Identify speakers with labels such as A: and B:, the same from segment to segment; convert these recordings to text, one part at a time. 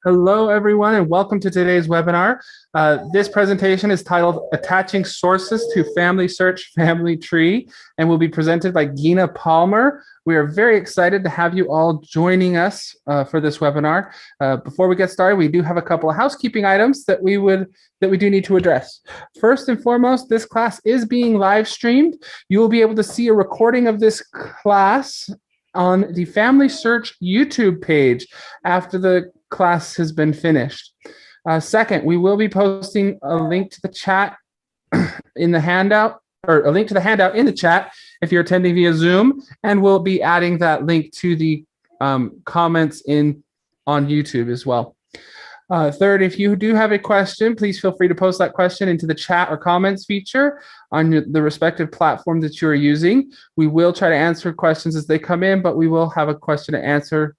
A: Hello, everyone, and welcome to today's webinar. This presentation is titled Attaching Sources to FamilySearch Family Tree and will be presented by Gina Palmer. We are very excited to have you all joining us for this webinar. Before we get started, we do have a couple of housekeeping items that we do need to address. First and foremost, this class is being live streamed. You will be able to see a recording of this class on the FamilySearch YouTube page after the class has been finished. Second, we will be posting a link to the chat in the handout, or a link to the handout in the chat if you're attending via Zoom, and we'll be adding that link to the comments on YouTube as well. Third, if you do have a question, please feel free to post that question into the chat or comments feature on the respective platform that you are using. We will try to answer questions as they come in, but we will have a question and answer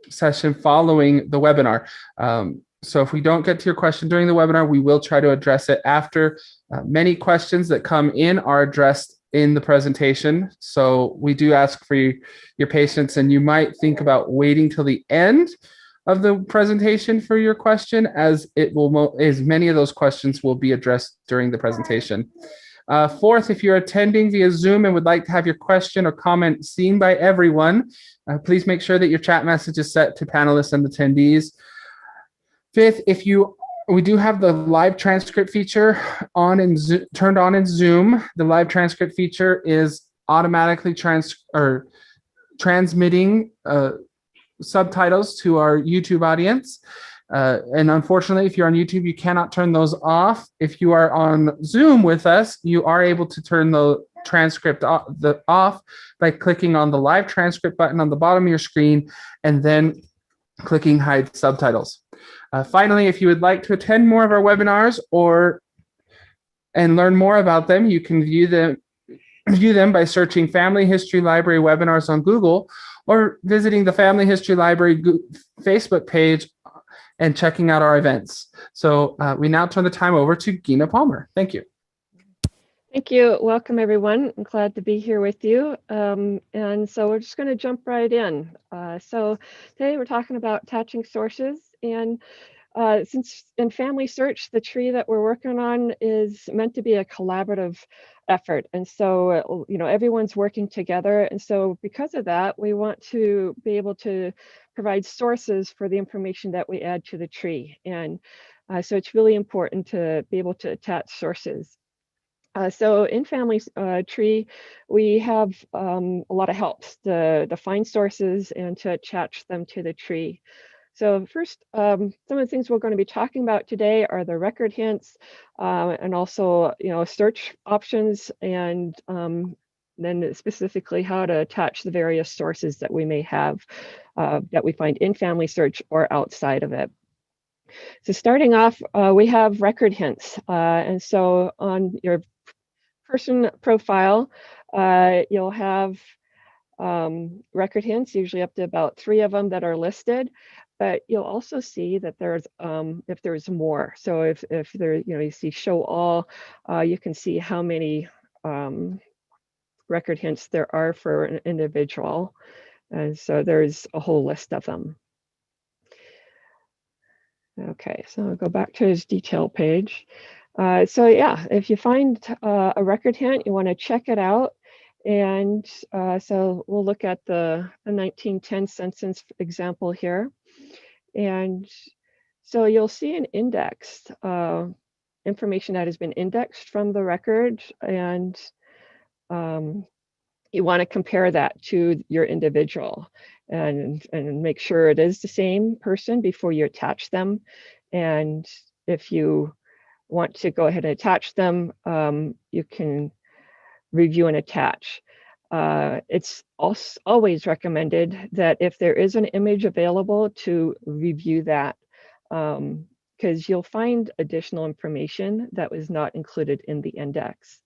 A: session following the webinar. So if we don't get to your question during the webinar, we will try to address it after. Many questions that come in are addressed in the presentation. So we do ask for your patience, and you might think about waiting till the end of the presentation for your question, as many of those questions will be addressed during the presentation. Fourth, if you're attending via Zoom and would like to have your question or comment seen by everyone, please make sure that your chat message is set to panelists and attendees. Fifth, we do have the live transcript feature turned on in Zoom. The live transcript feature is automatically transmitting subtitles to our YouTube audience. And unfortunately, if you're on YouTube, you cannot turn those off. If you are on Zoom with us, you are able to turn the transcript off by clicking on the live transcript button on the bottom of your screen and then clicking hide subtitles. Finally, if you would like to attend more of our webinars and learn more about them, you can view them by searching Family History Library webinars on Google or visiting the Family History Library Facebook page and checking out our events. So we now turn the time over to Gina Palmer. Thank you.
B: Thank you. Welcome, everyone. I'm glad to be here with you. And so we're just going to jump right in. So today we're talking about attaching sources. And since in FamilySearch, the tree that we're working on is meant to be a collaborative effort. And so, everyone's working together. And so because of that, we want to be able to provide sources for the information that we add to the tree. And so it's really important to be able to attach sources. So in Family Tree, we have a lot of helps to find sources and to attach them to the tree. So first, some of the things we're going to be talking about today are the record hints and also, search options, and then specifically how to attach the various sources that we may have that we find in FamilySearch or outside of it. So starting off, we have record hints. And so on your person profile, you'll have record hints, usually up to about 3 of them that are listed. But you'll also see that there's if there's more. So if there, you see show all, you can see how many record hints there are for an individual. And so there's a whole list of them. Okay, so I'll go back to his detail page. So yeah, if you find a record hint, you want to check it out. And so we'll look at the 1910 census example here. And so you'll see an index, information that has been indexed from the record, and you want to compare that to your individual and make sure it is the same person before you attach them. And if you want to go ahead and attach them, you can review and attach. It's also always recommended that if there is an image available, to review that, because you'll find additional information that was not included in the index.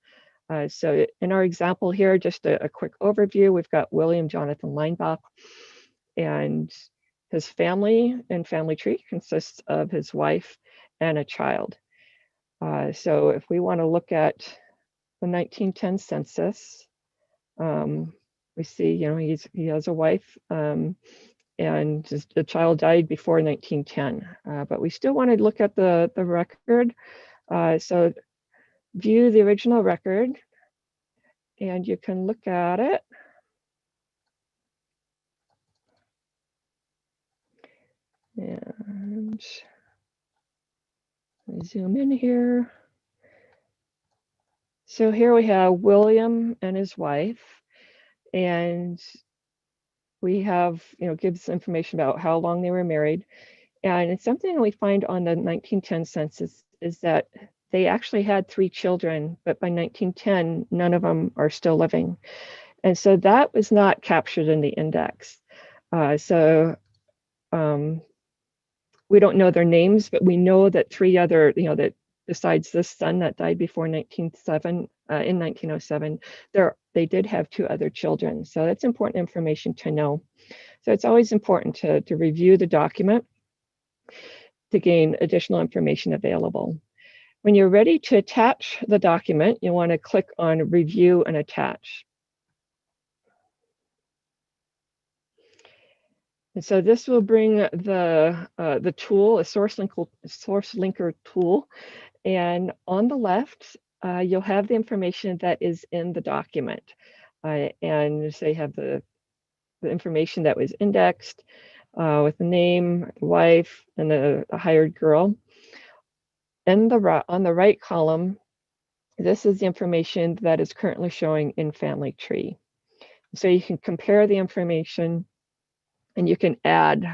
B: So in our example here, just a quick overview, we've got William Jonathan Leinbach, and his family and family tree consists of his wife and a child. So if we want to look at the 1910 census, we see, he has a wife, and the child died before 1910, but we still want to look at the record. So view the original record, and you can look at it. And zoom in here. So here we have William and his wife, and we have, gives information about how long they were married. And it's something we find on the 1910 census is that they actually had 3 children, but by 1910, none of them are still living. And so that was not captured in the index. We don't know their names, but we know that 3 other, that besides this son that died before 1907, they did have 2 other children. So that's important information to know. So it's always important to review the document to gain additional information available. When you're ready to attach the document, you want to click on Review and Attach. And so this will bring the tool, a source linker tool, and on the left, you'll have the information that is in the document, and so you have the information that was indexed with the name, the wife, and the hired girl. And on the right column, this is the information that is currently showing in Family Tree. So you can compare the information, and you can add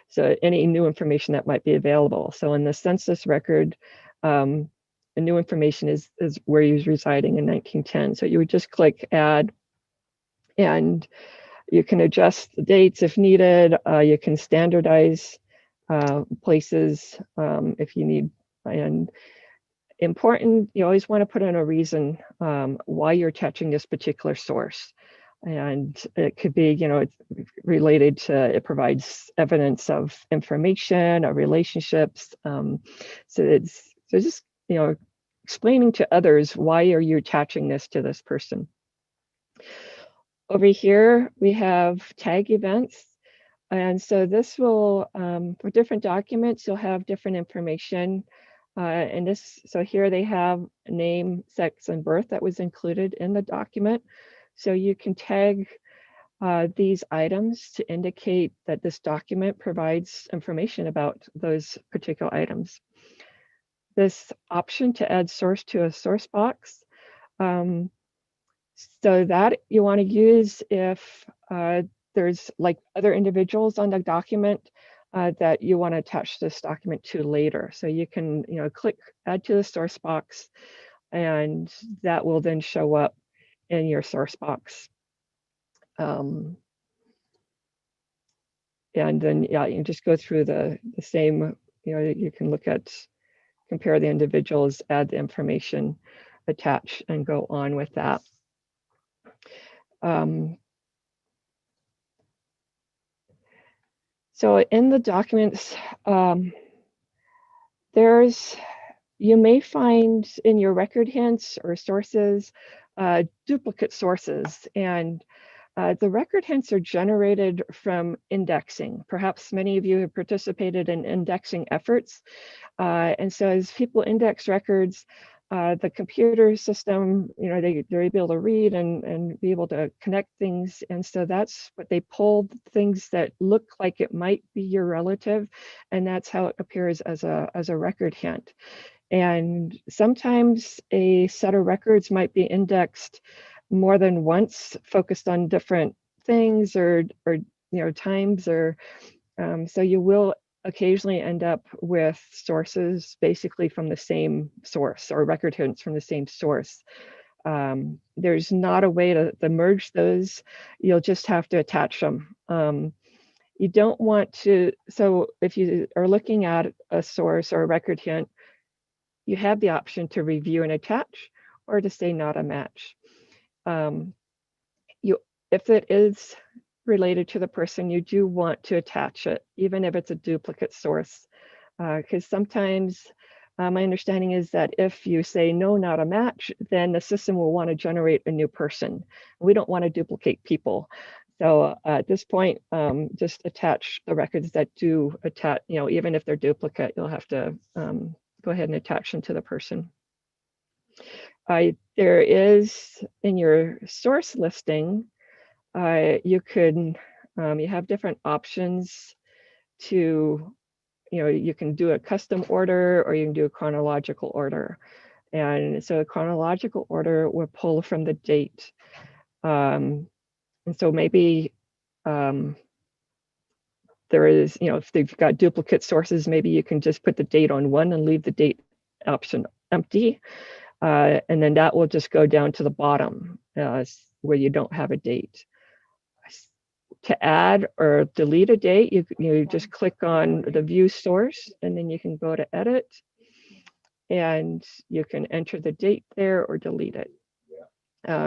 B: so any new information that might be available. So in the census record, the new information is where he was residing in 1910. So you would just click Add, and you can adjust the dates if needed. You can standardize places if you need. And important, you always want to put in a reason why you're attaching this particular source. And it could be, it's related to, it provides evidence of information or relationships. So just, explaining to others, why are you attaching this to this person? Over here, we have tag events. And so this will, for different documents, you'll have different information. So here they have name, sex, and birth that was included in the document. So you can tag these items to indicate that this document provides information about those particular items. This option to add source to a source box, so that you want to use if there's like other individuals on the document that you want to attach this document to later. So you can, click add to the source box, and that will then show up in your source box. And then, you can just go through the same, you can look at, compare the individuals, add the information, attach, and go on with that. So in the documents, you may find in your record hints or sources, duplicate sources, and the record hints are generated from indexing. Perhaps many of you have participated in indexing efforts. And so as people index records, the computer system, they're able to read and be able to connect things. And so that's what they pull, things that look like it might be your relative. And that's how it appears as a record hint. And sometimes a set of records might be indexed more than once, focused on different things or times, or so you will occasionally end up with sources basically from the same source, or record hints from the same source. There's not a way to merge those. You'll just have to attach them. You don't want to, so if you are looking at a source or a record hint, you have the option to review and attach, or to say not a match. If it is related to the person, you do want to attach it, even if it's a duplicate source, because sometimes my understanding is that if you say no, not a match, then the system will want to generate a new person. We don't want to duplicate people. So at this point, just attach the records that do attach, even if they're duplicate, you'll have to go ahead and attach them to the person. There is in your source listing, you have different options to, you can do a custom order or you can do a chronological order. And so a chronological order will pull from the date. And so maybe there is, if they've got duplicate sources, maybe you can just put the date on one and leave the date option empty. And then that will just go down to the bottom where you don't have a date. To add or delete a date, you just click on the view source and then you can go to edit and you can enter the date there or delete it.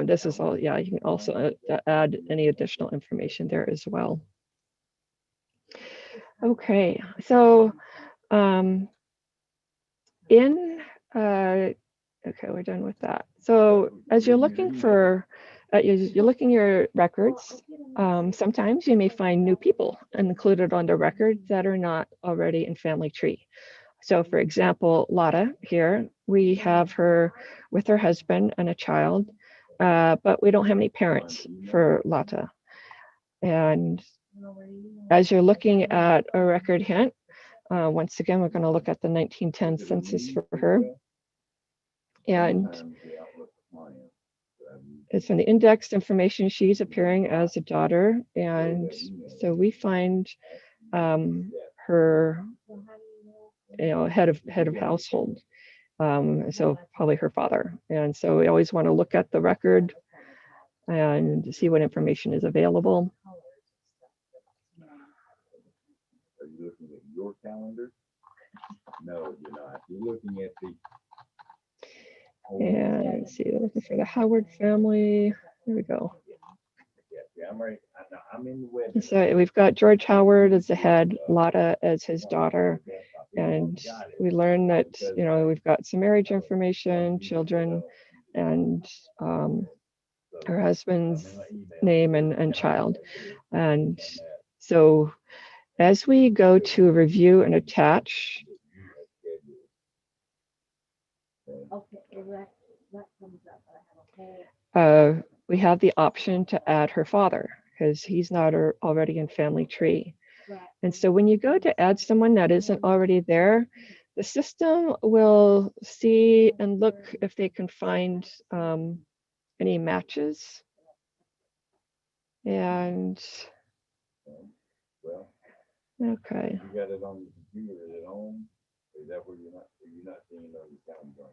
B: This is all, you can also add any additional information there as well. Okay, so okay, we're done with that. So as you're looking for, you're looking your records, sometimes you may find new people included on the record that are not already in Family Tree. So for example, Lotta here, we have her with her husband and a child, but we don't have any parents for Lotta. And as you're looking at a record hint, once again, we're going to look at the 1910 census for her. And it's from the indexed information, she's appearing as a daughter. And so we find her, head of household. So probably her father. And so we always want to look at the record and see what information is available.
C: Are you looking at your calendar? No, you're not. You're looking at the.
B: And let's see, they're looking for the Howard family. There we go.
C: Yeah, I'm ready. I'm in the wedding.
B: So we've got George Howard as the head, Lotta as his daughter. And we learn that, we've got some marriage information, children, and her husband's name and child. And so as we go to review and attach, we have the option to add her father because he's not already in Family Tree. And so when you go to add someone that isn't already there, the system will see and look if they can find any matches. And okay.
C: You got it on the computer at home? Is that where you're not seeing it on your calendar?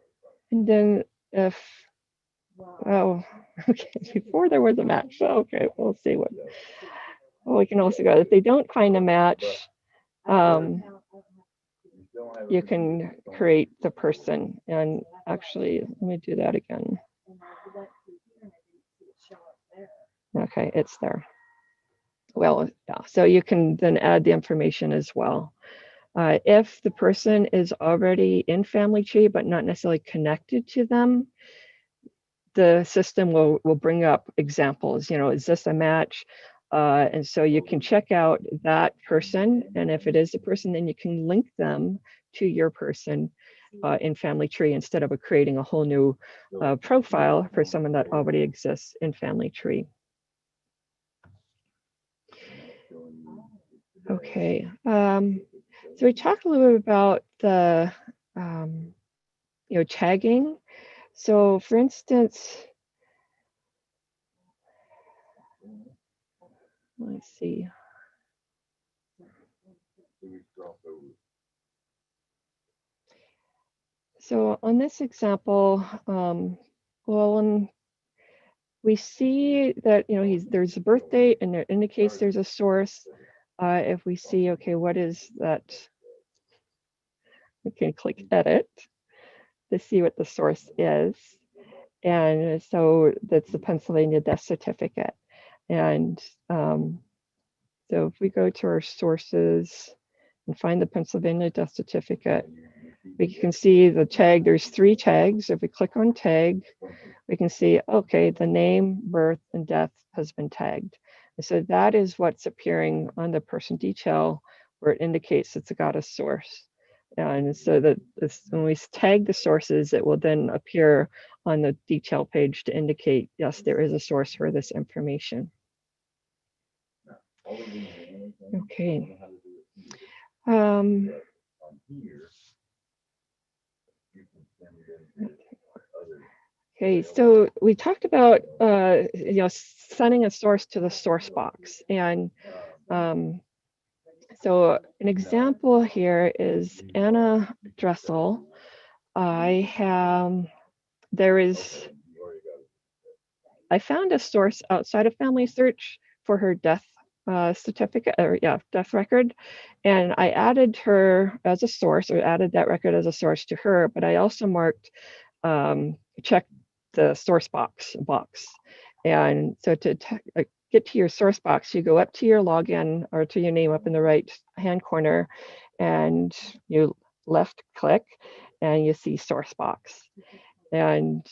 B: And then if, oh, okay, before there was a match. Okay, we'll see what. Well, we can also go, if they don't find a match, you can create the person. And actually, let me do that again. Okay, it's there. Well, yeah, so you can then add the information as well. If the person is already in Family Tree, but not necessarily connected to them, the system will bring up examples, is this a match? And so you can check out that person. And if it is a person, then you can link them to your person in Family Tree instead of creating a whole new profile for someone that already exists in Family Tree. Okay, so we talked a little bit about the, tagging. So for instance, let's see. So on this example, well, we see that, there's a birth date and it indicates there's a source. If we see, okay, what is that? We can click edit to see what the source is. And so that's the Pennsylvania death certificate. And so if we go to our sources and find the Pennsylvania death certificate, we can see the tag, there's 3 tags. If we click on tag, we can see, okay, the name, birth, and death has been tagged. So that is what's appearing on the person detail where it indicates it's got a source. And so that when we tag the sources, it will then appear on the detail page to indicate, yes, there is a source for this information. Okay. Okay, so we talked about sending a source to the source box, and so an example here is Anna Dressel. I found a source outside of FamilySearch for her death certificate, or death record, and I added her as a source, or added that record as a source to her, but I also marked check the source box. And so to get to your source box, you go up to your login or to your name up in the right hand corner, and you left click and you see source box. And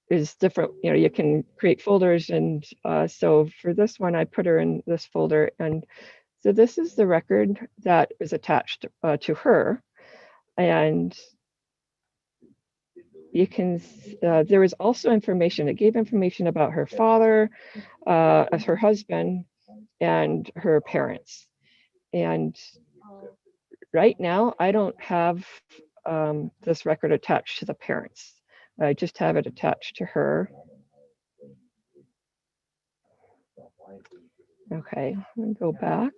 B: is different, you can create folders, and so for this one I put her in this folder, and so this is the record that is attached to her. And you can there was also information, it gave information about her father, as her husband, and her parents. And right now I don't have this record attached to the parents. I just have it attached to her. Okay, let me go back,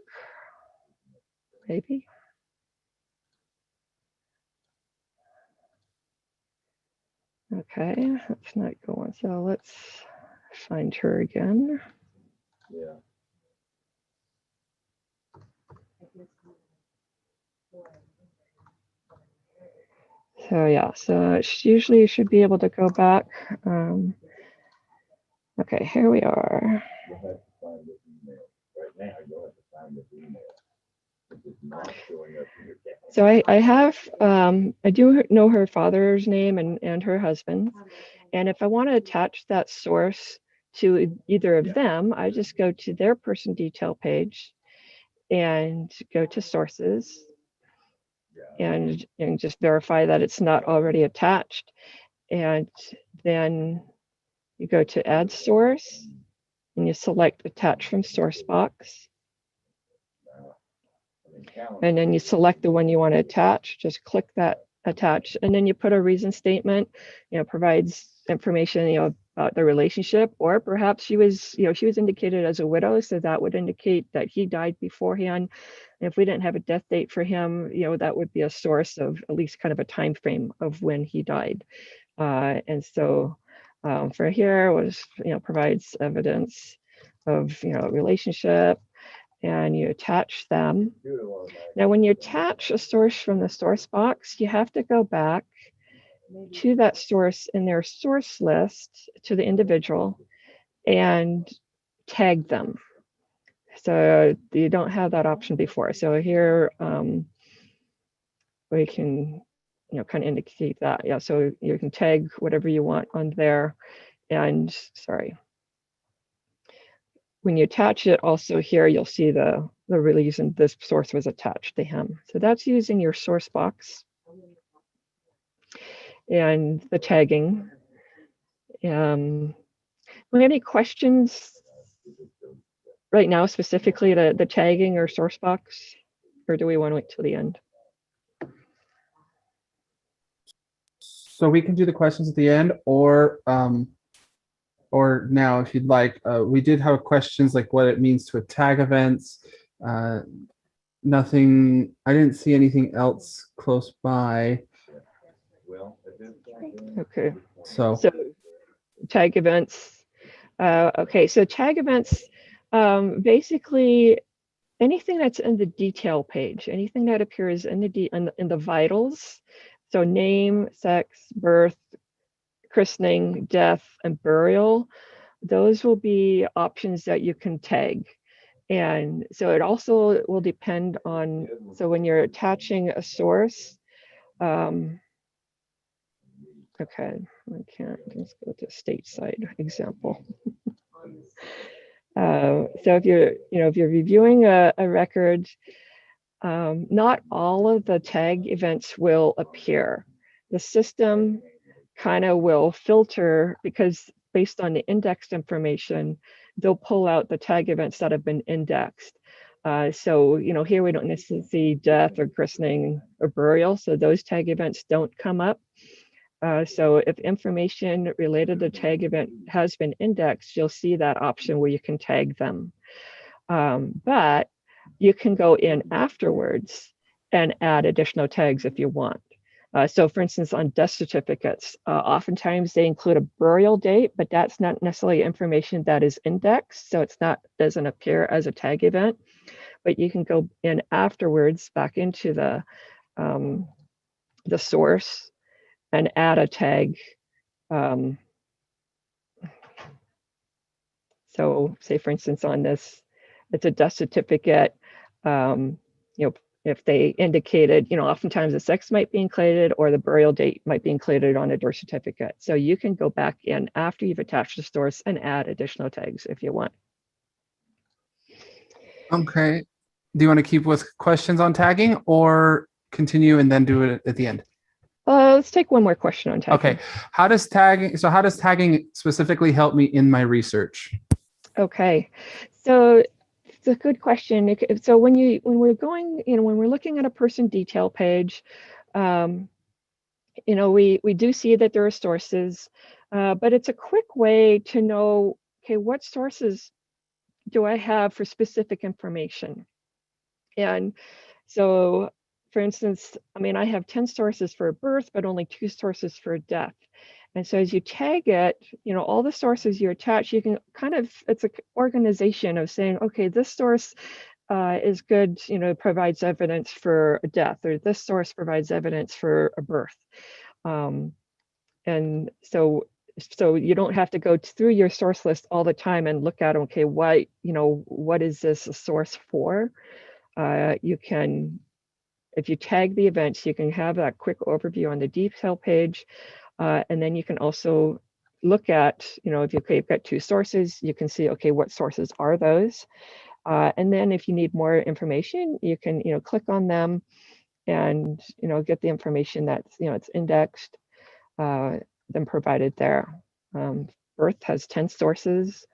B: maybe. Okay, that's not going. So let's find her again.
C: Yeah.
B: So yeah, so usually you should be able to go back. Okay, here we are.
C: You'll have to find this email. Right now, you'll have to find this email. It's not showing up in your calendar.
B: So I have, I do know her father's name and her husband. And if I want to attach that source to either of them, I just go to their person detail page and go to sources and just verify that it's not already attached. And then you go to add source and you select attach from source box. And then you select the one you want to attach, just click that attach, and then you put a reason statement, provides information, about the relationship, or perhaps she was indicated as a widow, so that would indicate that he died beforehand. And if we didn't have a death date for him, that would be a source of at least kind of a time frame of when he died. And so for here was, provides evidence of, relationship, and you attach them. Now, when you attach a source from the source box, you have to go back to that source in their source list to the individual and tag them. So you don't have that option before. So here we can, kind of indicate that. Yeah, so you can tag whatever you want on there. And sorry. When you attach it, also here, you'll see the reason this source was attached to him. So that's using your source box and the tagging. Any questions right now, specifically the tagging or source box, or do we want to wait till the end?
A: So we can do the questions at the end, or now if you'd like. We did have questions like what it means to tag events. Nothing, I didn't see anything else close by.
B: Okay.
A: So
B: tag events. Okay, so tag events, basically anything that's in the detail page, anything that appears in the vitals. So name, sex, birth, christening, death, and burial. Those will be options that you can tag. And so it also will depend on, so when you're attaching a source, okay, I can't, let's go to stateside example. So if you're reviewing a record, not all of the tag events will appear. The system kind of will filter, because based on the indexed information, they'll pull out the tag events that have been indexed. So here we don't necessarily see death or christening or burial, so those tag events don't come up. So if information related to tag event has been indexed, you'll see that option where you can tag them. But you can go in afterwards and add additional tags if you want. So for instance, on death certificates, oftentimes they include a burial date, but that's not necessarily information that is indexed. So doesn't appear as a tag event, but you can go in afterwards back into the source and add a tag. So say for instance, on this, it's a death certificate, if they indicated, oftentimes the sex might be included or the burial date might be included on a birth certificate. So you can go back in after you've attached the source and add additional tags if you want.
A: Okay. Do you want to keep with questions on tagging or continue and then do it at the end?
B: Let's take one more question on tagging.
A: Okay. How does tagging specifically help me in my research? Okay.
B: So it's a good question. So when we're looking at a person detail page, we do see that there are sources, but it's a quick way to know, okay, what sources do I have for specific information? And so, for instance, I have 10 sources for birth, but only 2 sources for death. And so as you tag it, all the sources you attach, you can it's an organization of saying, okay, this source is good, provides evidence for a death, or this source provides evidence for a birth. And so you don't have to go through your source list all the time and look at, okay, what is this a source for? You can, if you tag the events, you can have that quick overview on the detail page. And then you can also look at, if you've got 2 sources, you can see, okay, what sources are those? And then if you need more information, you can, click on them and, get the information that's, it's indexed, then provided there. Birth has 10 sources.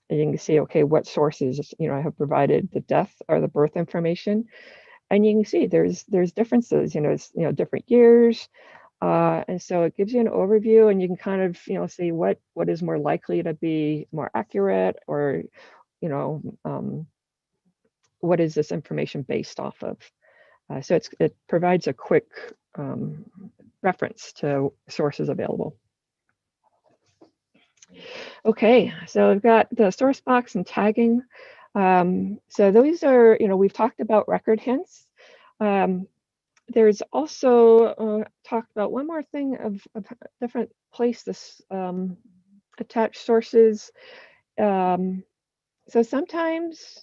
B: And you can see, okay, what sources, I have provided the death or the birth information. And you can see there's differences, it's, different years. And so it gives you an overview, and you can kind of, see what is more likely to be more accurate, or, what is this information based off of? So it provides a quick reference to sources available. Okay, so I've got the source box and tagging. So those are, we've talked about record hints. There's also talked about one more thing of different places, attached sources. So sometimes,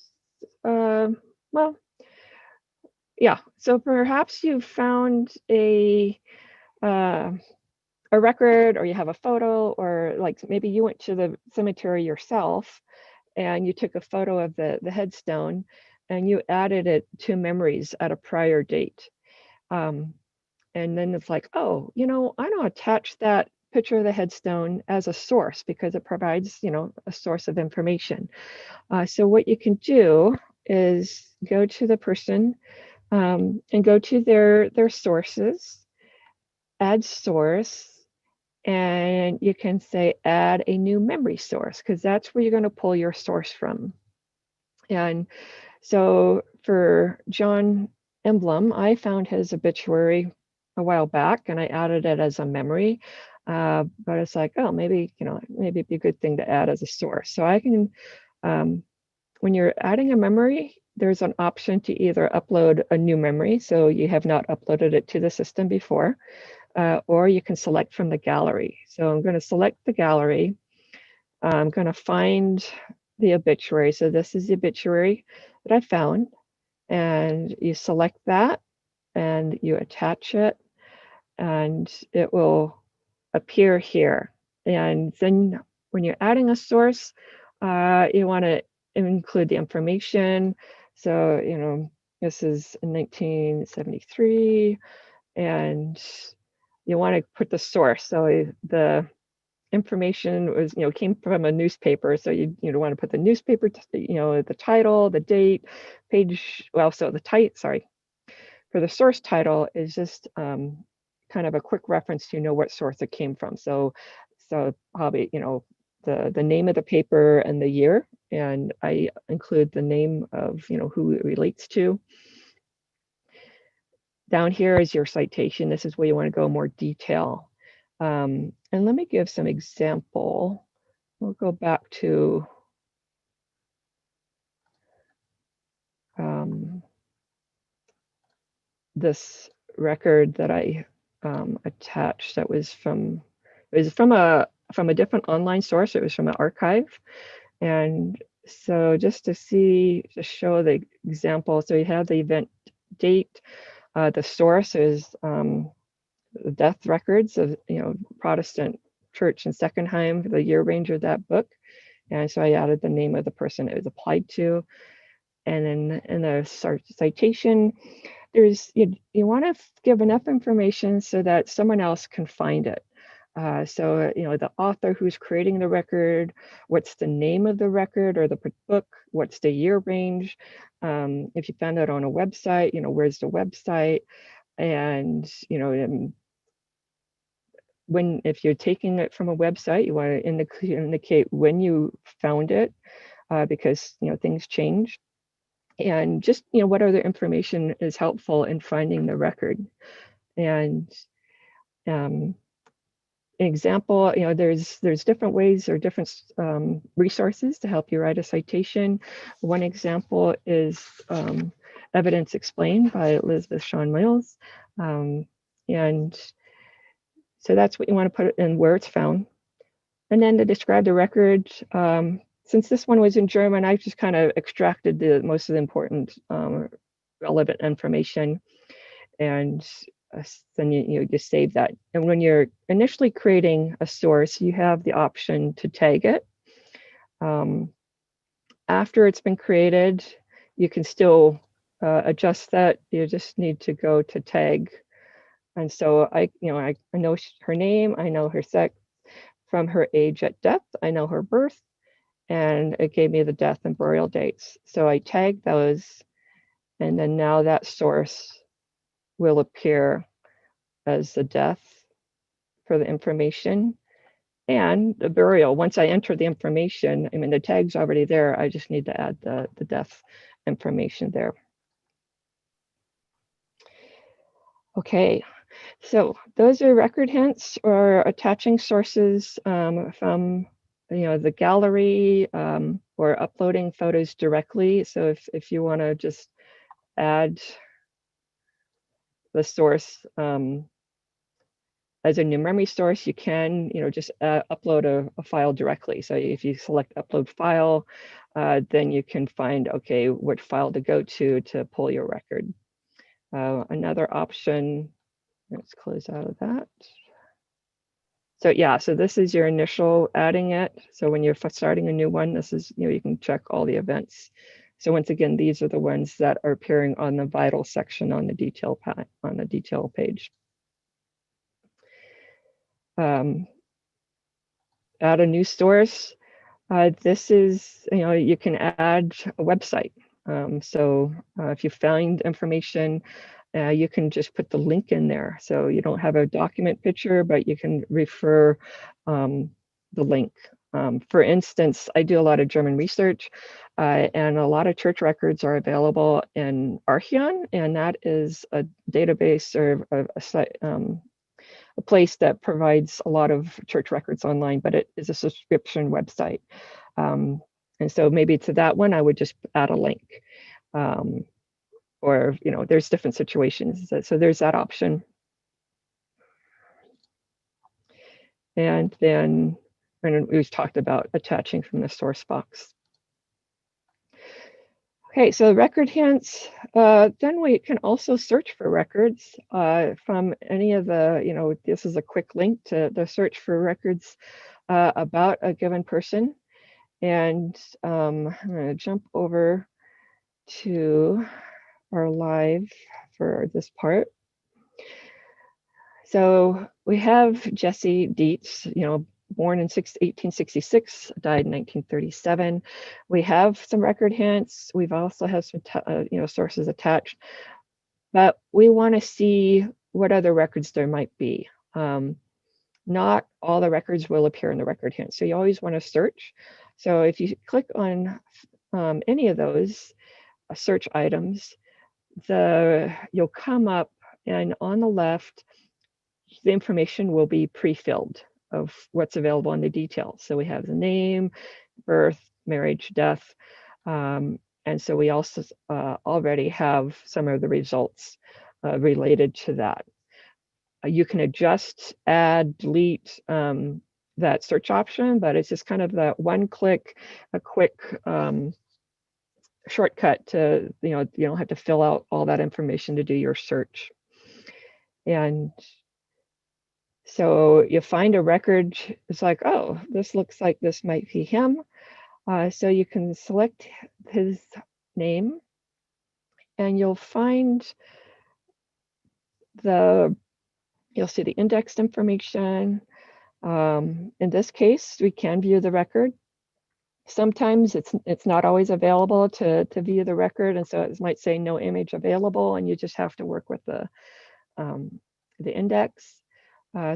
B: well, yeah. So perhaps you've found a record, or you have a photo, or like maybe you went to the cemetery yourself and you took a photo of the headstone and you added it to memories at a prior date. And then it's like, oh, I want to attach that picture of the headstone as a source because it provides, a source of information. So what you can do is go to the person and go to their sources, add source, and you can say add a new memory source, because that's where you're going to pull your source from. And so for John Emblem, I found his obituary a while back and I added it as a memory. But it's like, oh, maybe it'd be a good thing to add as a source. So I can, when you're adding a memory, there's an option to either upload a new memory, so you have not uploaded it to the system before, or you can select from the gallery. So I'm going to select the gallery. I'm going to find the obituary. So this is the obituary that I found, and you select that and you attach it, and it will appear here. And then when you're adding a source, You want to include the information. So, this is 1973, and you want to put the source. So the information was, came from a newspaper. So you want to put the newspaper, the title, the date, page. Well, so the sorry, for the source title is just kind of a quick reference to what source it came from. So probably the name of the paper and the year, and I include the name of who it relates to. Down here is your citation. This is where you want to go more detail. And let me give some example. We'll go back to this record that I attached. That was from a different online source. It was from an archive. And so just to show the example, so you have the event date. The source is the death records of Protestant church in Seckenheim, the year range of that book. And so I added the name of the person it was applied to. And then in the citation, there's you want to give enough information so that someone else can find it. So the author who's creating the record, what's the name of the record or the book, what's the year range, if you found it on a website, where's the website, and if you're taking it from a website, you want to indicate when you found it, because things change, and just what other information is helpful in finding the record. And example, there's different ways or different resources to help you write a citation. One example is Evidence Explained by Elizabeth Shawn Mills, and so that's what you want to put in where it's found. And then to describe the record, since this one was in German, I just kind of extracted the most of the important relevant information, and then you just save that. And when you're initially creating a source, you have the option to tag it. After it's been created, you can still adjust that. You just need to go to tag. And so I know her name, I know her sex, from her age at death, I know her birth, and it gave me the death and burial dates. So I tagged those, and then now that source will appear as the death for the information and the burial. Once I enter the information, the tag's already there. I just need to add the death information there. Okay, so those are record hints or attaching sources from the gallery, or uploading photos directly. So if you want to just add the source as a new memory source, you can just upload a file directly. So if you select upload file, then you can find, okay, what file to go to pull your record. Another option, let's close out of that. So yeah, so this is your initial adding it. So when you're starting a new one, this is, you can check all the events. So once again, these are the ones that are appearing on the vital section on the detail page. Add a new source. This is, you can add a website. So if you find information, you can just put the link in there. So you don't have a document picture, but you can refer the link. For instance, I do a lot of German research, and a lot of church records are available in Archeon, and that is a database or a place that provides a lot of church records online, but it is a subscription website. And so maybe to that one, I would just add a link. Or, there's different situations. So there's that option. And then we've talked about attaching from the source box. Okay, so record hints, then we can also search for records from any of the, this is a quick link to the search for records about a given person. And I'm going to jump over to our live for this part. So we have Jesse Dietz, born in 1866, died in 1937. We have some record hints. We've also have some, sources attached, but we want to see what other records there might be. Not all the records will appear in the record hint, so you always want to search. So if you click on any of those search items, you'll come up, and on the left, the information will be pre-filled of what's available in the details. So we have the name, birth, marriage, death, and so we also already have some of the results related to that. You can adjust, add, delete that search option, but it's just kind of that one click, a quick shortcut to, you don't have to fill out all that information to do your search. And so you find a record, it's like, oh, this looks like this might be him. So you can select his name, and you'll find you'll see the indexed information. In this case, we can view the record. Sometimes it's not always available to view the record, and so it might say no image available, and you just have to work with the index.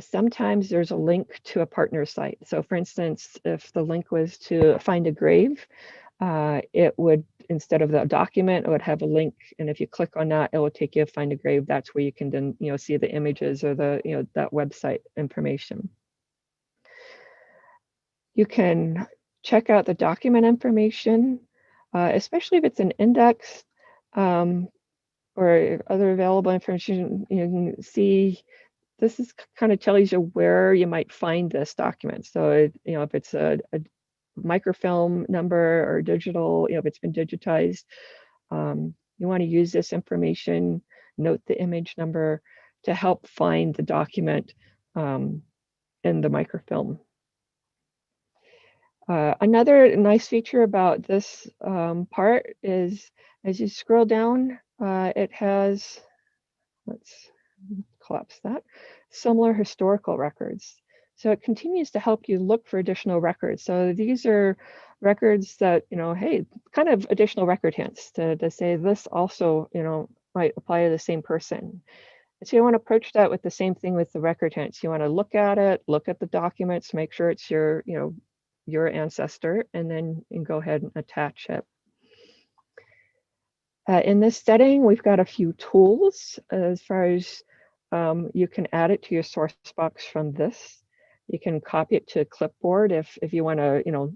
B: Sometimes there's a link to a partner site. So for instance, if the link was to find a grave, it would, instead of the document, it would have a link. And if you click on that, it will take you to find a grave. That's where you can then, see the images or the, that website information. You can check out the document information, especially if it's an index or other available information. You can see this is kind of tells you where you might find this document. So, if it's a microfilm number or digital, if it's been digitized, you want to use this information, note the image number to help find the document in the microfilm. Another nice feature about this part is as you scroll down, it has, let's collapse that, similar historical records. So it continues to help you look for additional records. So these are records that, hey, kind of additional record hints to say this also, might apply to the same person. So you want to approach that with the same thing with the record hints. You want to look at it, look at the documents, make sure it's your, your ancestor, and then you can go ahead and attach it. In this setting, we've got a few tools as far as you can add it to your source box from this. You can copy it to a clipboard if you want to,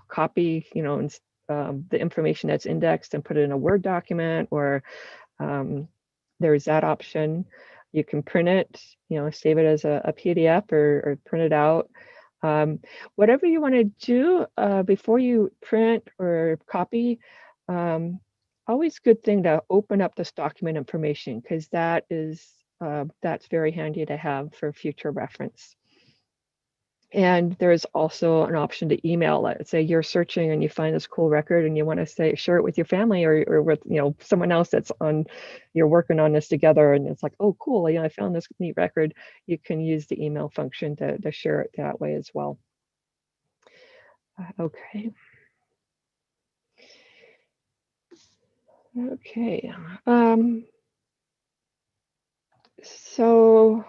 B: copy, the information that's indexed and put it in a Word document, or there's that option. You can print it, save it as a PDF or print it out. Whatever you want to do before you print or copy, always good thing to open up this document information, because that is that's very handy to have for future reference. And there's also an option to email it. Say you're searching and you find this cool record and you want to share it with your family or with someone else that's you're working on this together, and it's like, oh cool, I found this neat record. You can use the email function to share it that way as well. Okay. So,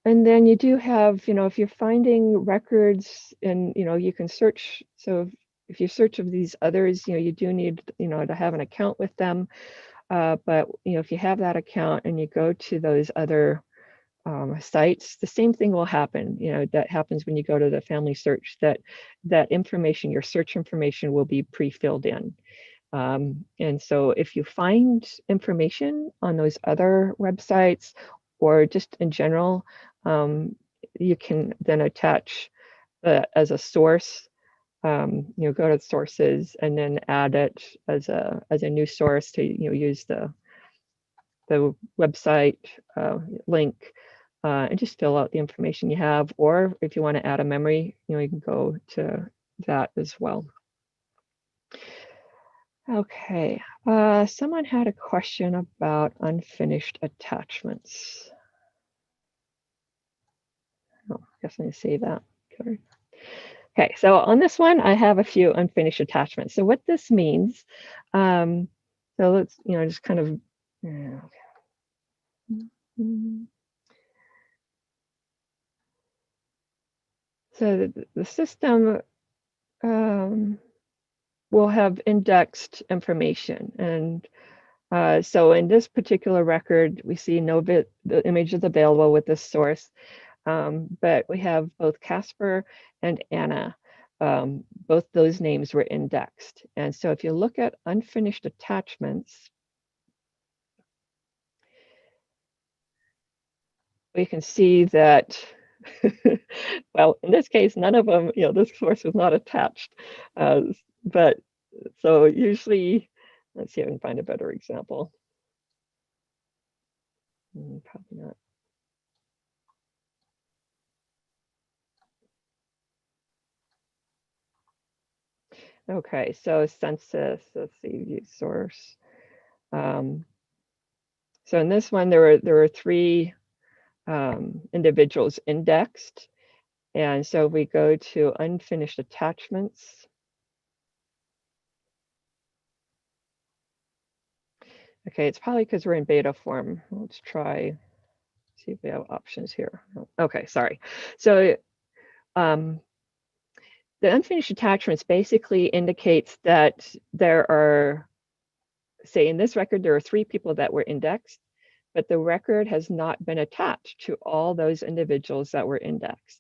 B: and then you do have, if you're finding records and, you can search. So if you search of these others, you do need, to have an account with them. But, if you have that account and you go to those other sites, the same thing will happen. That happens when you go to the Family Search, that information, your search information will be pre-filled in. And so if you find information on those other websites or just in general, you can then attach as a source, go to the sources and then add it as a new source to use the website link and just fill out the information you have. Or if you want to add a memory, you can go to that as well. Okay, someone had a question about unfinished attachments. Oh, I guess I need to save that. Okay, so on this one, I have a few unfinished attachments. So what this means, so let's, just kind of, so the system will have indexed information. And so in this particular record, we see the image is available with this source, but we have both Casper and Anna. Both those names were indexed. And so if you look at unfinished attachments, we can see that, well, in this case, none of them, this source was not attached. But so usually, let's see if I can find a better example. Probably not. Okay, so census, let's see, view source. So in this one, there were 3 individuals indexed. And so if we go to unfinished attachments, okay, it's probably because we're in beta form. Let's try, see if we have options here. Okay, sorry. So the unfinished attachments basically indicates that there are, say in this record, there are 3 people that were indexed, but the record has not been attached to all those individuals that were indexed.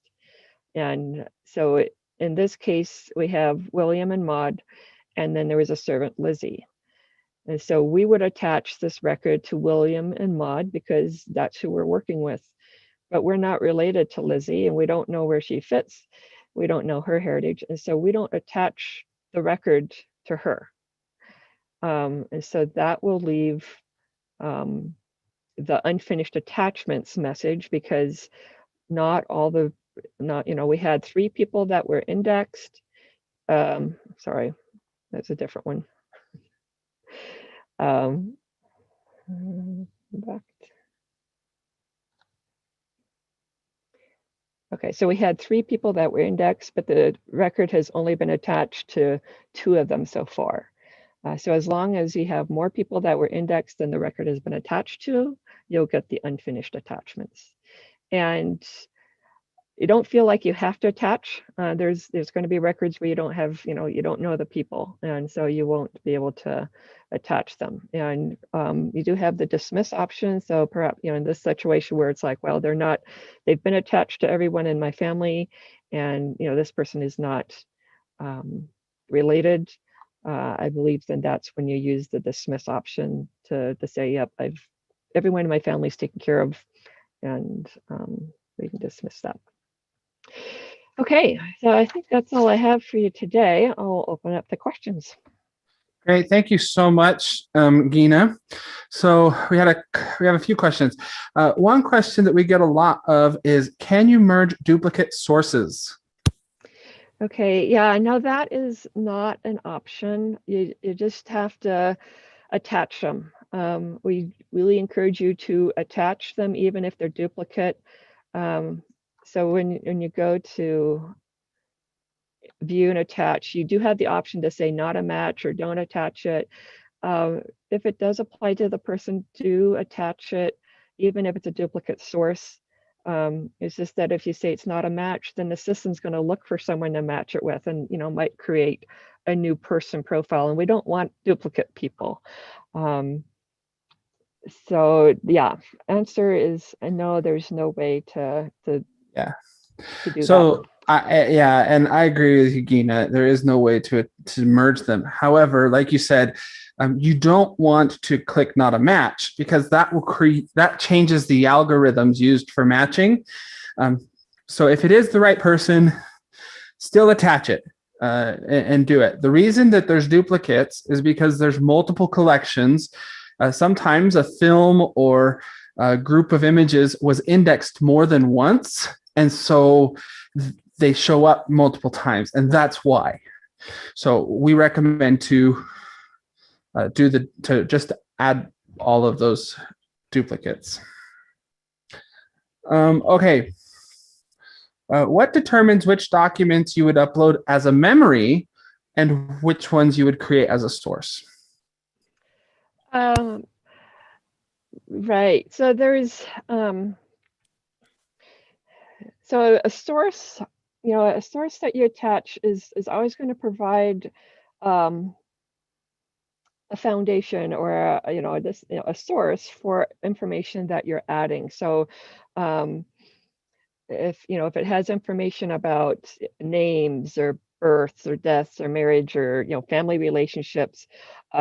B: And so in this case, we have William and Maud, and then there was a servant, Lizzie. And so we would attach this record to William and Maud because that's who we're working with. But we're not related to Lizzie, and we don't know where she fits. We don't know her heritage. And so we don't attach the record to her. And so that will leave the unfinished attachments message, because not all the, we had 3 people that were indexed. Sorry, that's a different one. Back. Okay, so we had 3 people that were indexed, but the record has only been attached to 2 of them so far. So as long as you have more people that were indexed than the record has been attached to, you'll get the unfinished attachments. And you don't feel like you have to attach. There's going to be records where you don't have, you don't know the people, and so you won't be able to attach them. And you do have the dismiss option. So perhaps, in this situation where it's like, well, they've been attached to everyone in my family, and this person is not related. I believe then that's when you use the dismiss option to say, yep, everyone in my family is taken care of, and we can dismiss that. Okay, so I think that's all I have for you today. I'll open up the questions.
A: Great, thank you so much, Gina. So we have a few questions. One question that we get a lot of is, can you merge duplicate sources?
B: Okay, yeah, no, that is not an option. You just have to attach them. We really encourage you to attach them, even if they're duplicate. So when you go to view and attach, you do have the option to say not a match or don't attach it. If it does apply to the person, do attach it, even if it's a duplicate source. It's just that if you say it's not a match, then the system's going to look for someone to match it with, and might create a new person profile, and we don't want duplicate people. So yeah, answer is no. There's no way to do
A: so
B: that.
A: And I agree with you, Gina. There is no way to merge them. However, like you said, you don't want to click not a match, because that changes the algorithms used for matching. So if it is the right person, still attach it and do it. The reason that there's duplicates is because there's multiple collections. Sometimes a film or a group of images was indexed more than once. And so they show up multiple times, and that's why. So we recommend to just add all of those duplicates. Okay. What determines which documents you would upload as a memory and which ones you would create as a source?
B: Right. So there's so a source, a source that you attach is always going to provide a foundation or a source for information that you're adding. So if it has information about names or births or deaths or marriage or family relationships,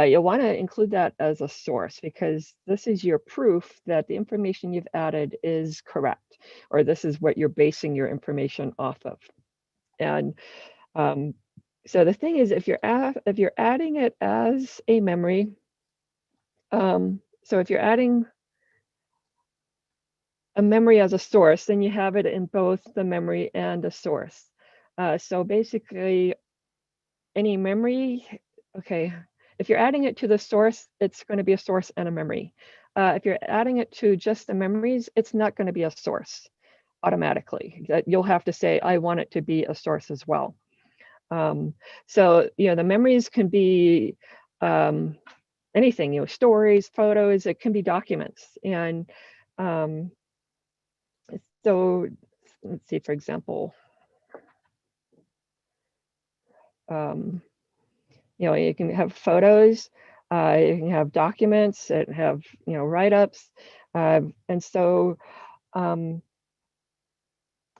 B: you'll want to include that as a source, because this is your proof that the information you've added is correct, or this is what you're basing your information off of. And so the thing is, if you're adding it as a memory, so if you're adding a memory as a source, then you have it in both the memory and the source. So basically, any memory, okay, if you're adding it to the source, it's going to be a source and a memory. If you're adding it to just the memories, it's not going to be a source automatically. You'll have to say, I want it to be a source as well. So, the memories can be anything, stories, photos, it can be documents. And so let's see, for example, you can have photos, you can have documents that have, write-ups. And so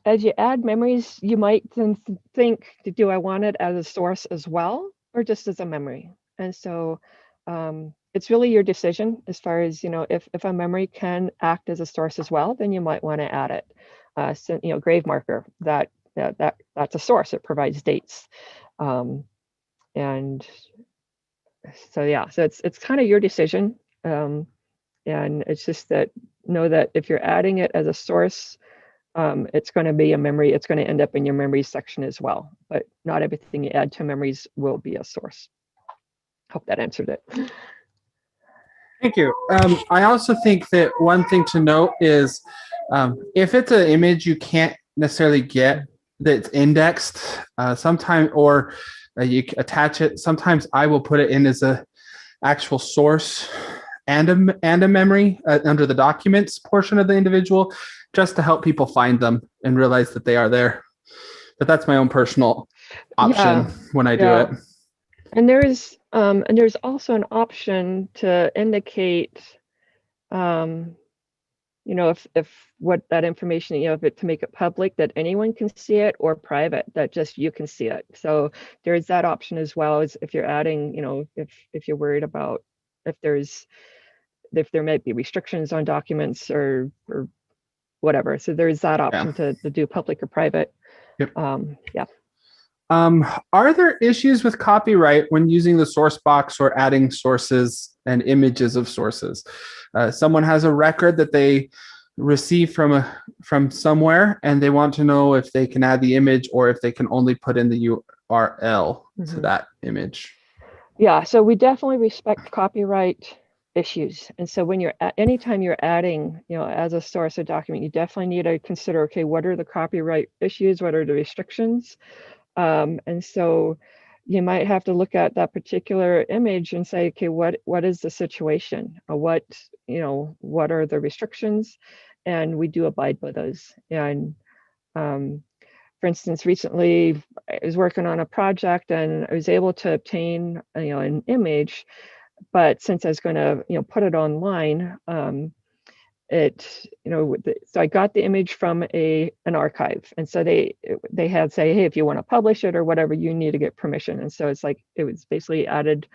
B: as you add memories, you might then think, do I want it as a source as well, or just as a memory? And so it's really your decision as far as, if a memory can act as a source as well, then you might want to add it. So, grave marker, that's a source. It provides dates. And so, yeah, so it's kind of your decision. And it's just that, know that if you're adding it as a source, it's going to be a memory. It's going to end up in your memories section as well, but not everything you add to memories will be a source. Hope that answered it.
A: Thank you. I also think that one thing to note is if it's an image you can't necessarily get that's indexed, sometimes, or you attach it, sometimes I will put it in as a actual source and a memory under the documents portion of the individual, just to help people find them and realize that they are there. But that's my own personal option when I do it.
B: And there's also an option to indicate, if what that information, if it to make it public that anyone can see it, or private that just you can see it. So there's that option as well, as if you're adding, if you're worried about if there might be restrictions on documents or whatever. So there's that option to do public or private.
A: Yep.
B: Yeah.
A: Are there issues with copyright when using the source box or adding sources and images of sources? Someone has a record that they receive from somewhere, and they want to know if they can add the image or if they can only put in the URL to that image.
B: Yeah, so we definitely respect copyright issues. And so when anytime you're adding, as a source a document, you definitely need to consider, okay, what are the copyright issues? What are the restrictions? And so you might have to look at that particular image and say, okay, what is the situation? What are the restrictions? And we do abide by those. And for instance, recently I was working on a project and I was able to obtain, an image, but since I was going to, put it online, so I got the image from an archive, and so they had say, hey, if you want to publish it or whatever, you need to get permission. And so it's like it was basically added.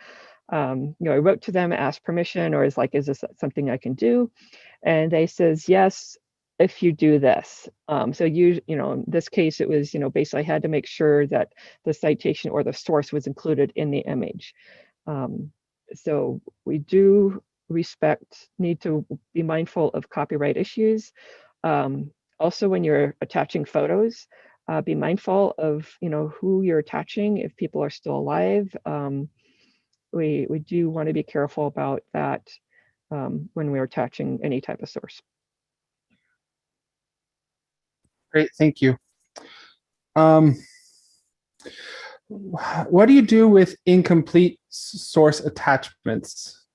B: I wrote to them, asked permission, or is this something I can do? And they says yes, if you do this. So in this case, it was basically I had to make sure that the citation or the source was included in the image. So we do need to be mindful of copyright issues. Also, when you're attaching photos, be mindful of, who you're attaching if people are still alive. We do want to be careful about that when we're attaching any type of source.
A: Great, thank you. What do you do with incomplete source attachments?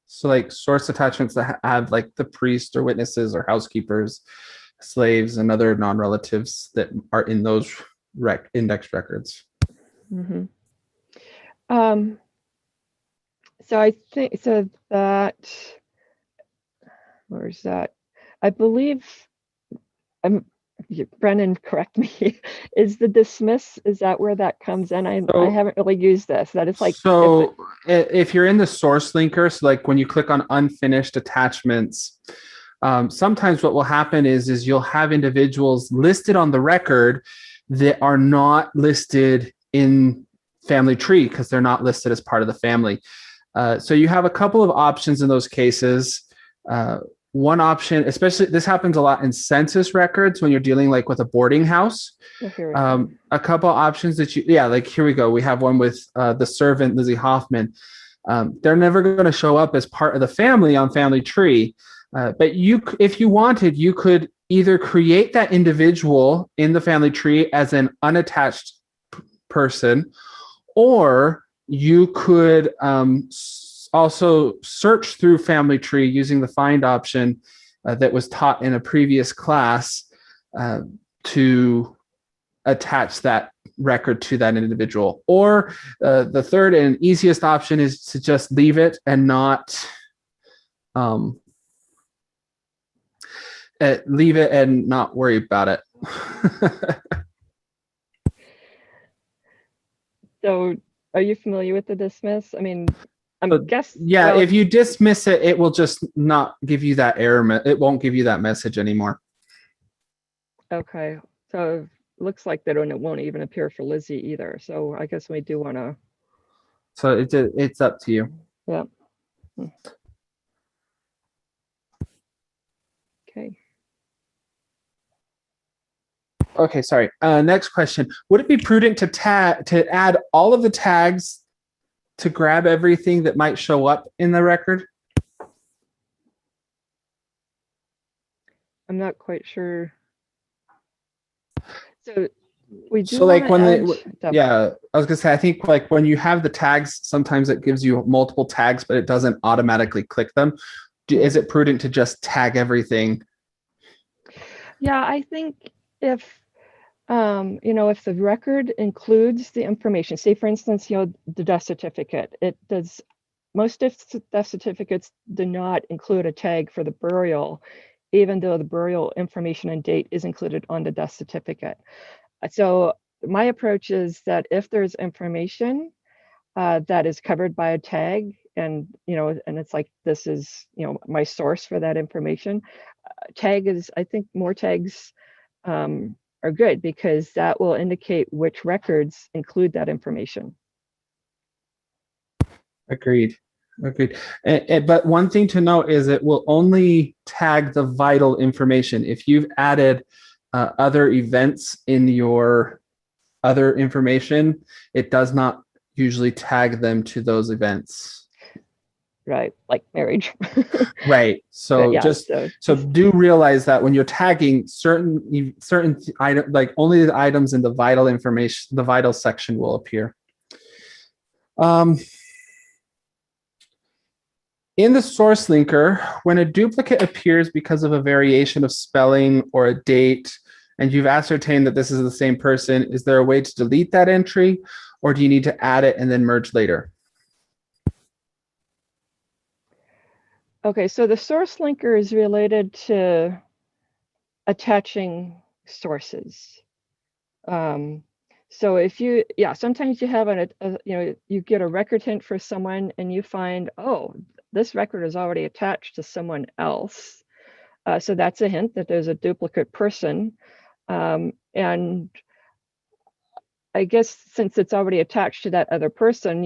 A: So like source attachments that have like the priest or witnesses or housekeepers, slaves, and other non-relatives that are in those index records.
B: Mm-hmm. So I think so that, where's that? I believe, Brennan, correct me, is the dismiss, is that where that comes in? I haven't really used this. That is like,
A: so if you're in the source linker, so like when you click on unfinished attachments, sometimes what will happen is you'll have individuals listed on the record that are not listed in family tree because they're not listed as part of the family. So you have a couple of options in those cases. One option, especially this happens a lot in census records when you're dealing like with a boarding house. A couple of options that like here we go. We have one with the servant, Lizzie Hoffman. They're never going to show up as part of the family on Family Tree. But if you wanted, you could either create that individual in the family tree as an unattached person, or you could also search through Family Tree using the find option that was taught in a previous class to attach that record to that individual. Or the third and easiest option is to just leave it and not worry about it.
B: So are you familiar with the dismiss? I mean,
A: if you dismiss it, it will just not give you that error. It won't give you that message anymore.
B: Okay. So it looks like it won't even appear for Lizzie either. So I guess we do want to.
A: So it's up to you.
B: Yeah. Okay.
A: Okay, sorry. Next question. Would it be prudent to add all of the tags to grab everything that might show up in the record?
B: I'm not quite sure. So we do.
A: So like I was gonna say, I think like when you have the tags, sometimes it gives you multiple tags, but it doesn't automatically click them. Is it prudent to just tag everything? Yeah,
B: I think if if the record includes the information, say for instance, the death certificate, most death certificates do not include a tag for the burial, even though the burial information and date is included on the death certificate. So my approach is that if there's information that is covered by a tag, and and it's like, this is my source for that information, I think more tags are good, because that will indicate which records include that information.
A: Agreed. But one thing to note is it will only tag the vital information. If you've added other events in your other information, it does not usually tag them to those events.
B: Right, like marriage.
A: Right. So so do realize that when you're tagging certain items, like only the items in the vital information, the vital section will appear. In the source linker, when a duplicate appears because of a variation of spelling or a date, and you've ascertained that this is the same person, is there a way to delete that entry, or do you need to add it and then merge later?
B: Okay, so the source linker is related to attaching sources. So if sometimes you have you get a record hint for someone and you find, oh, this record is already attached to someone else. So that's a hint that there's a duplicate person. And I guess since it's already attached to that other person,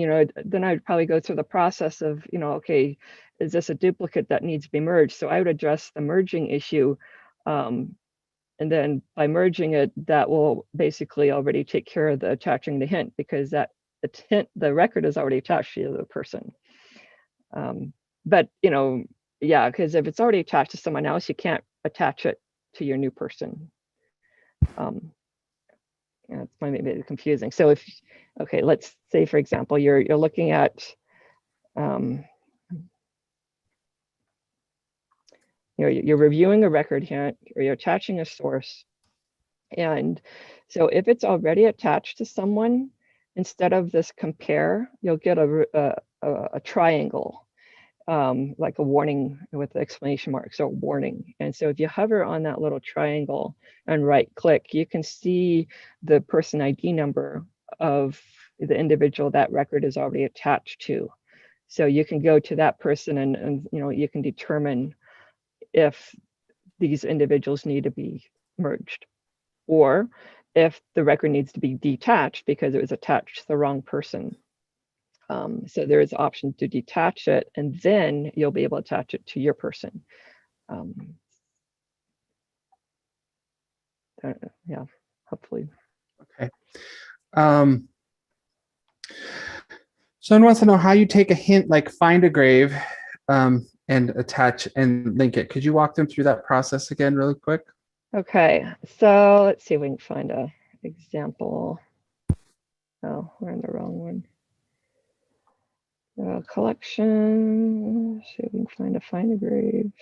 B: then I'd probably go through the process of, okay, is this a duplicate that needs to be merged? So I would address the merging issue And then by merging it, that will basically already take care of the attaching the hint, because that the record is already attached to the person. But yeah, because if it's already attached to someone else, you can't attach it to your new person. It's maybe a bit confusing. So okay, let's say, for example, you're looking at, you're reviewing a record hint, or you're attaching a source. And so if it's already attached to someone, instead of this compare, you'll get a triangle, like a warning with exclamation marks, or warning. And so if you hover on that little triangle and right click, you can see the person ID number of the individual that record is already attached to. So you can go to that person and you can determine if these individuals need to be merged, or if the record needs to be detached because it was attached to the wrong person. So there is an option to detach it, and then you'll be able to attach it to your person. Yeah, hopefully.
A: Okay. Someone wants to know how you take a hint like find a grave and attach and link it. Could you walk them through that process again really quick?
B: Okay, so let's see if we can find an example. Oh, we're in the wrong one. Collection, let's see if we can find a grave.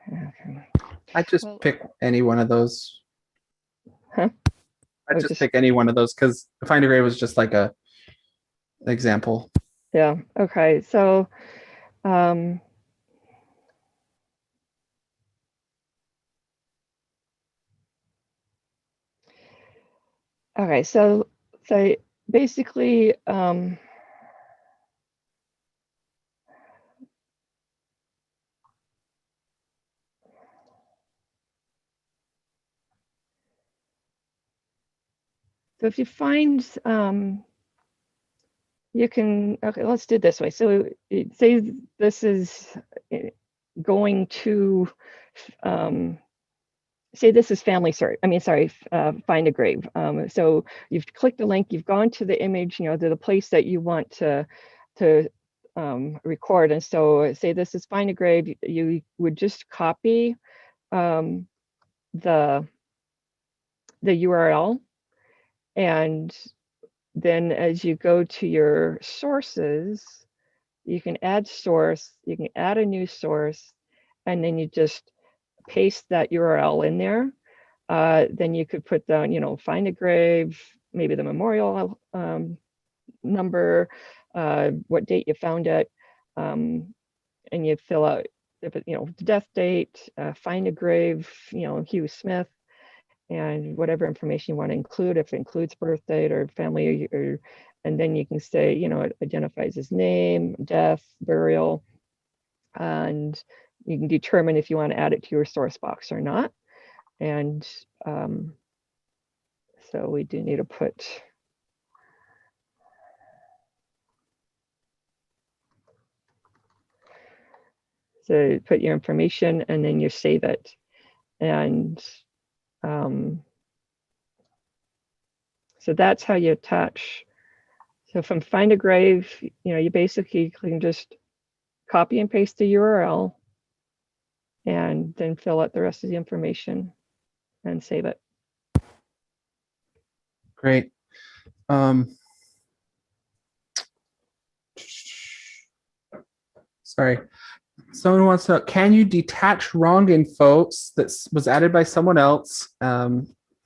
B: Okay.
A: I just pick any one of those.
B: Huh?
A: I just pick any one of those because find a grave was just like a example.
B: Yeah. Okay. So, okay. So basically, so if you find, you can, okay, let's do it this way. So say this is going to, say this is find a grave. So you've clicked the link, you've gone to the image, to the place that you want to record. And so say this is find a grave, you would just copy the URL, and then as you go to your sources, you can add source, you can add a new source, and then you just paste that URL in there. Then you could put down, find a grave, maybe the memorial number, what date you found it, and you fill out if it, the death date, find a grave, Hugh Smith, and whatever information you want to include, if it includes birth date or family, and then you can say, it identifies his name, death, burial, and you can determine if you want to add it to your source box or not. And so we do need to put your information, and then you save it. And so that's how you attach. So from find a grave, you basically can just copy and paste the URL and then fill out the rest of the information and save it.
A: Great. Sorry. Someone wants to know, can you detach wrong info that was added by someone else,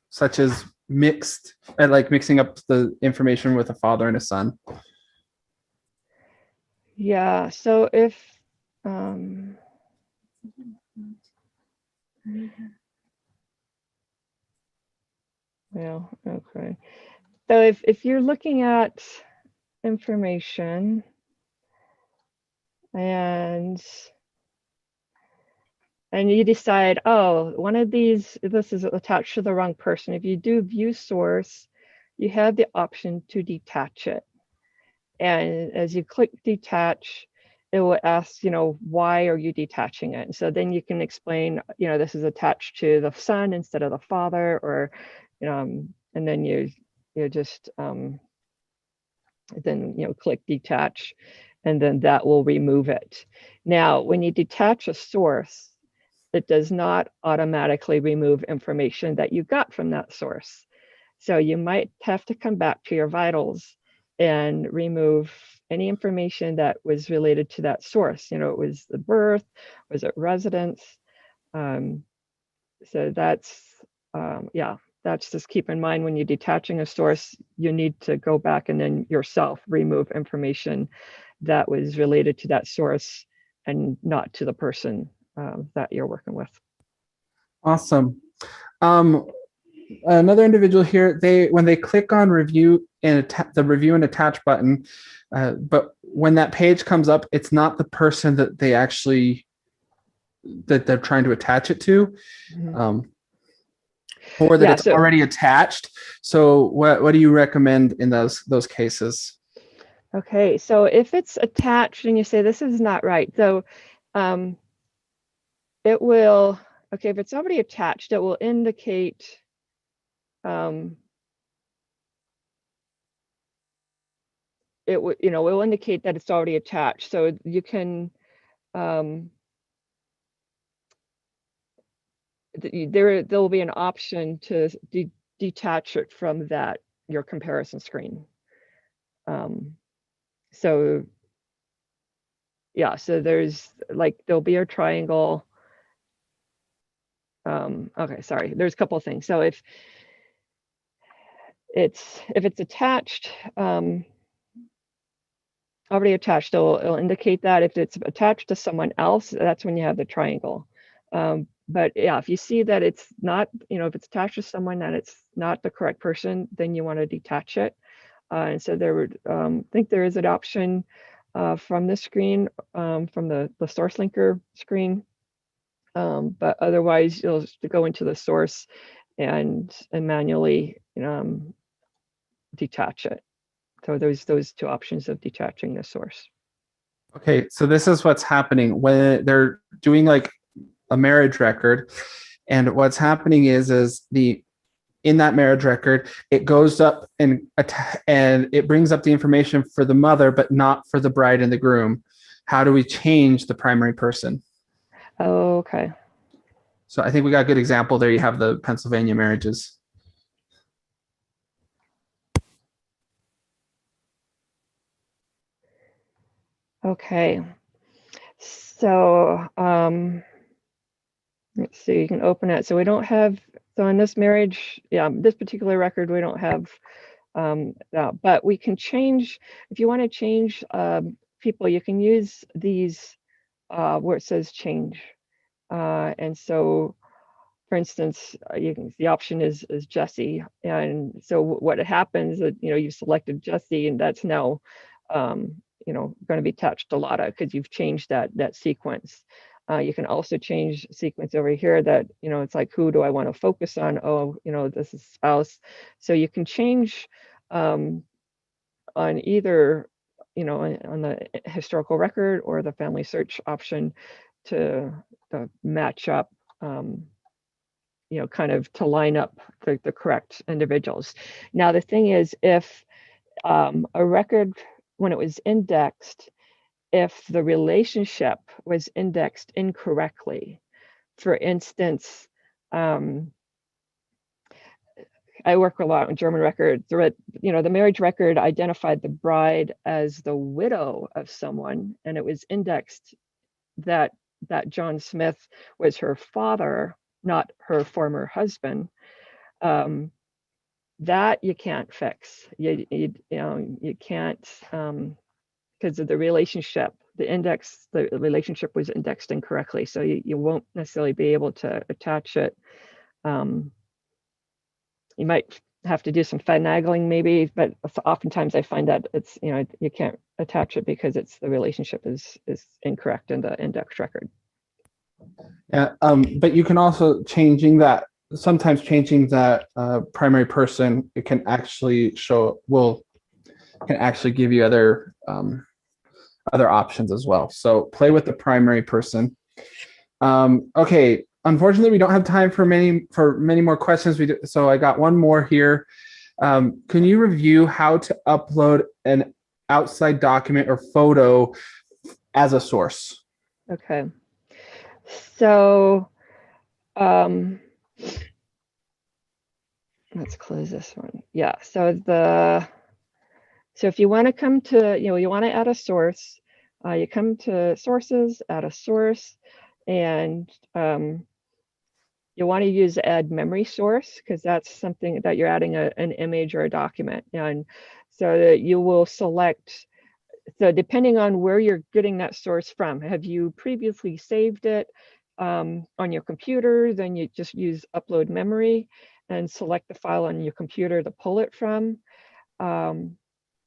A: such as mixing up the information with a father and a son?
B: Yeah, so if well, okay. So if you're looking at information and you decide, oh, one of these, this is attached to the wrong person. If you do view source, you have the option to detach it. And as you click detach, it will ask, why are you detaching it? And so then you can explain, this is attached to the son instead of the father, or, and then you just, then, click detach, and then that will remove it. Now, when you detach a source, it does not automatically remove information that you got from that source. So you might have to come back to your vitals and remove any information that was related to that source. It was the birth, was it residence? So that's, that's just keep in mind when you're detaching a source, you need to go back and then yourself remove information that was related to that source and not to the person that you're working with.
A: Awesome. Another individual here, when they click on review and the review and attach button, but when that page comes up, it's not the person that they're trying to attach it to, or that it's already attached. So what do you recommend in those cases?
B: Okay, so if it's attached and you say this is not right, so it will, okay, if it's already attached, it will indicate it will indicate that it's already attached. So you can there will be an option to detach it from your comparison screen. So yeah, so there'll be a triangle. Okay, sorry, there's a couple of things. So if it's attached, already attached, it'll indicate that. If it's attached to someone else, that's when you have the triangle. But yeah, if you see that it's not, if it's attached to someone and it's not the correct person, then you want to detach it. And so there would, think there is an option from this screen, from the source linker screen. But otherwise, you'll just go into the source and manually detach it. So those two options of detaching the source.
A: Okay, so this is what's happening when they're doing like a marriage record, and what's happening is in that marriage record, it goes up and it brings up the information for the mother, but not for the bride and the groom. How do we change the primary person?
B: Oh, okay.
A: So I think we got a good example there. You have the Pennsylvania marriages.
B: Okay. So let's see, you can open it. So we don't have, so in this marriage, this particular record, we don't have but we can change, if you want to change people, you can use these where it says change. And so, for instance, the option is Jesse. And so what happens that, you selected Jesse, and that's now, going to be attached to Lotta because you've changed that sequence. You can also change sequence over here that, it's like, who do I want to focus on? Oh, this is spouse. So you can change on either, on the historical record or the family search option to match up, kind of to line up the correct individuals. Now, the thing is, if a record, when it was indexed, if the relationshwas indexed incorrectly, for instance, I work a lot on German records. The marriage record identified the bride as the widow of someone, and it was indexed that John Smith was her father, not her former husband. That you can't fix. You can't, because of the relationship. The relationship was indexed incorrectly, so you won't necessarily be able to attach it. You might have to do some finagling maybe, but oftentimes I find that it's, you can't attach it because the relationship is incorrect in the index record.
A: Yeah, but you can also sometimes changing that primary person, it can actually give you other options as well. So play with the primary person. Okay, unfortunately, we don't have time for many more questions. So I got one more here. Can you review how to upload an outside document or photo as a source?
B: Okay. So let's close this one. Yeah. So if you want to come to, you want to add a source, you come to sources, add a source, and you want to use add memory source because that's something that you're adding an image or a document. And so that you will select, so depending on where you're getting that source from, have you previously saved it on your computer? Then you just use upload memory and select the file on your computer to pull it from.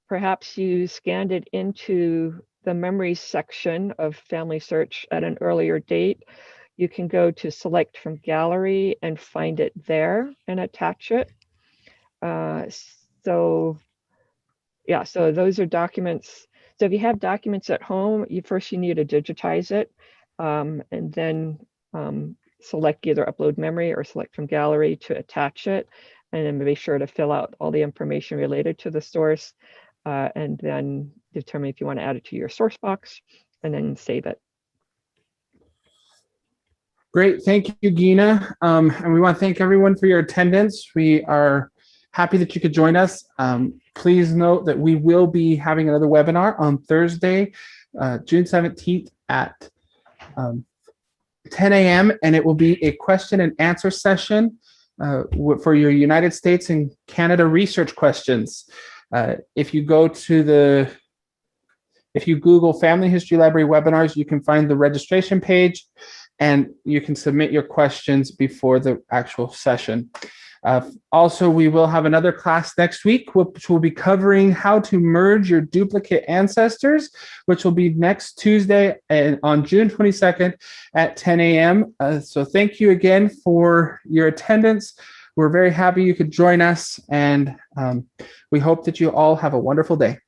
B: Perhaps you scanned it into the memory section of FamilySearch at an earlier date. You can go to select from gallery and find it there and attach it. So those are documents. So if you have documents at home, you need to digitize it and then select either upload memory or select from gallery to attach it. And then be sure to fill out all the information related to the source and then determine if you want to add it to your source box and then save it.
A: Great. Thank you, Gina. And we want to thank everyone for your attendance. We are happy that you could join us. Please note that we will be having another webinar on Thursday, June 17th at 10 a.m. And it will be a question and answer session for your United States and Canada research questions. If you Google Family History Library webinars, you can find the registration page and you can submit your questions before the actual session. Also, we will have another class next week, which will be covering how to merge your duplicate ancestors, which will be next Tuesday on June 22nd at 10 a.m. So thank you again for your attendance. We're very happy you could join us, and we hope that you all have a wonderful day.